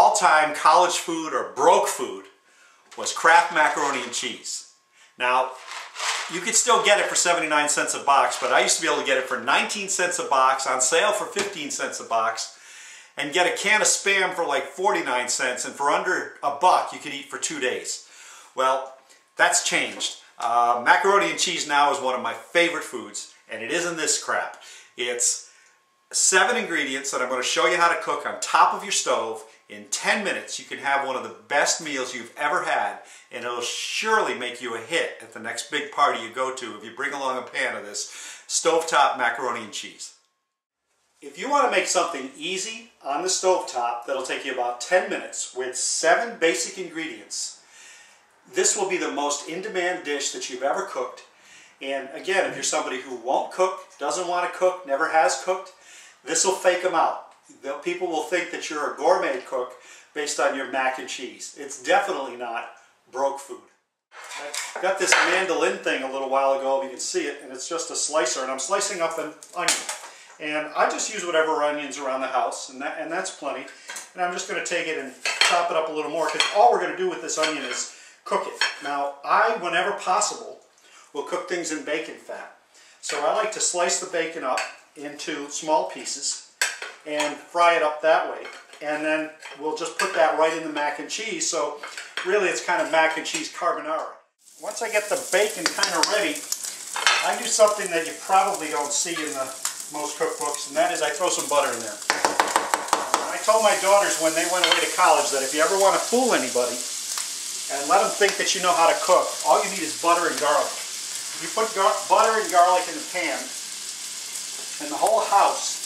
all-time college food or broke food was Kraft macaroni and cheese. Now, you could still get it for 79 cents a box, but I used to be able to get it for 19 cents a box, on sale for 15 cents a box, and get a can of Spam for like 49 cents, and for under $1 you could eat for 2 days. Well, that's changed. Macaroni and cheese now is one of my favorite foods, and it isn't this crap. It's 7 ingredients that I'm going to show you how to cook on top of your stove. In 10 minutes you can have one of the best meals you've ever had, and it'll surely make you a hit at the next big party you go to if you bring along a pan of this stovetop macaroni and cheese. If you want to make something easy on the stovetop that'll take you about 10 minutes with 7 basic ingredients, this will be the most in-demand dish that you've ever cooked. And again, if you're somebody who won't cook, doesn't want to cook, never has cooked, this will fake them out. People will think that you're a gourmet cook based on your mac and cheese. It's definitely not broke food. I got this mandolin thing a little while ago, if you can see it, and it's just a slicer, and I'm slicing up an onion. And I just use whatever onions around the house, and that's plenty. And I'm just going to take it and chop it up a little more, because all we're going to do with this onion is cook it. Now, whenever possible, will cook things in bacon fat. So I like to slice the bacon up into small pieces and fry it up that way. And then we'll just put that right in the mac and cheese. So really it's kind of mac and cheese carbonara. Once I get the bacon kind of ready, I do something that you probably don't see in most cookbooks, and that is I throw some butter in there. I told my daughters when they went away to college that if you ever want to fool anybody and let them think that you know how to cook, all you need is butter and garlic. You put butter and garlic in the pan, and the whole house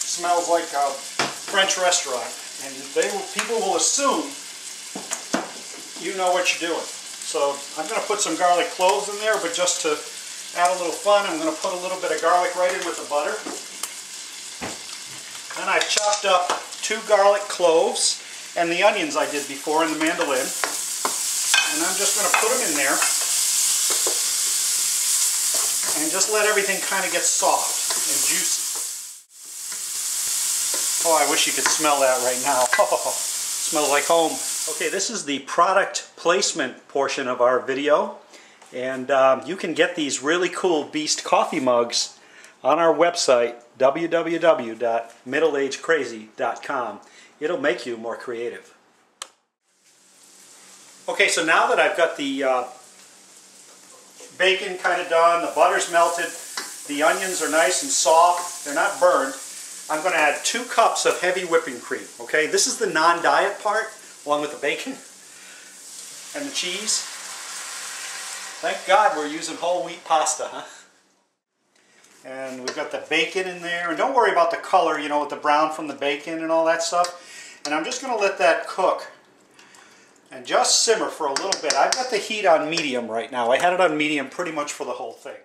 smells like a French restaurant, and people will assume you know what you're doing. So I'm going to put some garlic cloves in there, but just to add a little fun, I'm going to put a little bit of garlic right in with the butter. Then I've chopped up 2 garlic cloves and the onions I did before in the mandolin, and I'm just going to put them in there and just let everything kind of get soft and juicy. Oh, I wish you could smell that right now. Oh, smells like home. Okay, this is the product placement portion of our video, and you can get these really cool Beast coffee mugs on our website, www.middleagecrazy.com. It'll make you more creative. Okay, so now that I've got the bacon kind of done, the butter's melted, the onions are nice and soft, they're not burned, I'm going to add 2 cups of heavy whipping cream. Okay, this is the non-diet part, along with the bacon and the cheese. Thank God we're using whole wheat pasta, huh? And we've got the bacon in there, and don't worry about the color, you know, with the brown from the bacon and all that stuff. And I'm just going to let that cook and just simmer for a little bit. I've got the heat on medium right now. I had it on medium pretty much for the whole thing.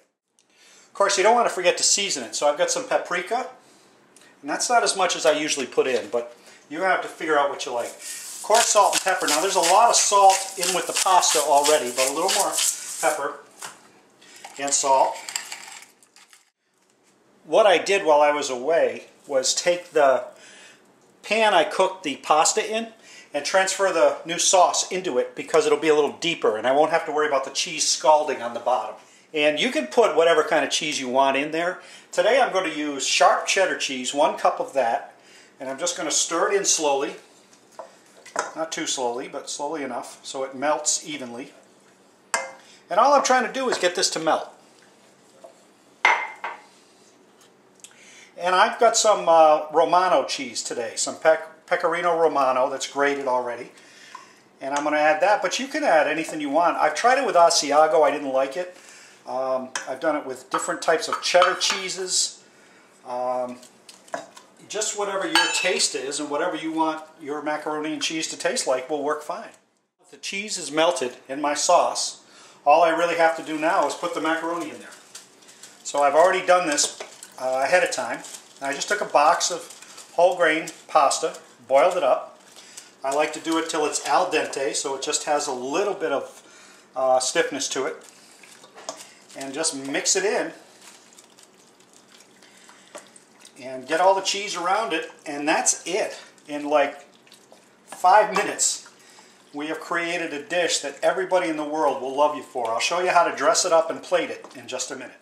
Of course, you don't want to forget to season it, so I've got some paprika. And that's not as much as I usually put in, but you have to figure out what you like. Of course, salt and pepper. Now, there's a lot of salt in with the pasta already, but a little more pepper and salt. What I did while I was away was take the pan I cooked the pasta in and transfer the new sauce into it, because it'll be a little deeper and I won't have to worry about the cheese scalding on the bottom. And you can put whatever kind of cheese you want in there. Today I'm going to use sharp cheddar cheese, 1 cup of that, and I'm just going to stir it in slowly. Not too slowly, but slowly enough so it melts evenly. And all I'm trying to do is get this to melt. And I've got some Romano cheese today, some Pecorino Romano that's grated already. And I'm going to add that, but you can add anything you want. I've tried it with Asiago, I didn't like it. I've done it with different types of cheddar cheeses. Just whatever your taste is and whatever you want your macaroni and cheese to taste like will work fine. The cheese is melted in my sauce. All I really have to do now is put the macaroni in there. So I've already done this ahead of time. And I just took a box of whole grain pasta, boiled it up. I like to do it till it's al dente, so it just has a little bit of stiffness to it. And just mix it in. And get all the cheese around it, and that's it in like 5 minutes, we have created a dish that everybody in the world will love you for. I'll show you how to dress it up and plate it in just a minute.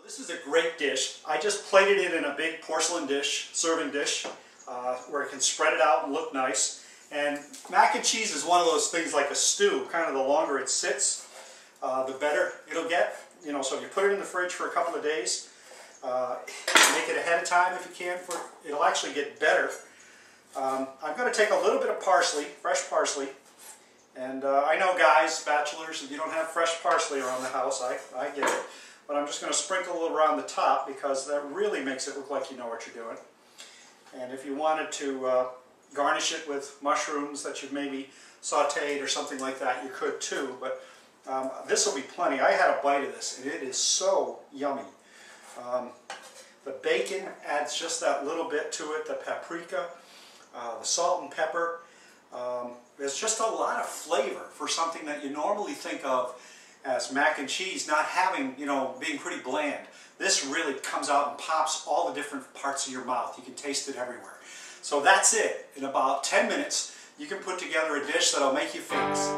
This is a great dish. I just plated it in a big porcelain dish, serving dish, where it can spread it out and look nice. And mac and cheese is one of those things like a stew. Kind of the longer it sits, the better it'll get. You know, so if you put it in the fridge for a couple of days, make it ahead of time if you can, it'll actually get better. I'm going to take a little bit of parsley, fresh parsley, and I know guys, bachelors, if you don't have fresh parsley around the house, I get it. But I'm just going to sprinkle it around the top because that really makes it look like you know what you're doing. And if you wanted to garnish it with mushrooms that you've maybe sauteed or something like that, you could too. But this will be plenty. I had a bite of this and it is so yummy. The bacon adds just that little bit to it, the paprika, the salt and pepper. There's just a lot of flavor for something that you normally think of as mac and cheese not having, you know, being pretty bland. This really comes out and pops all the different parts of your mouth. You can taste it everywhere. So that's it. In about 10 minutes, you can put together a dish that'll make you famous.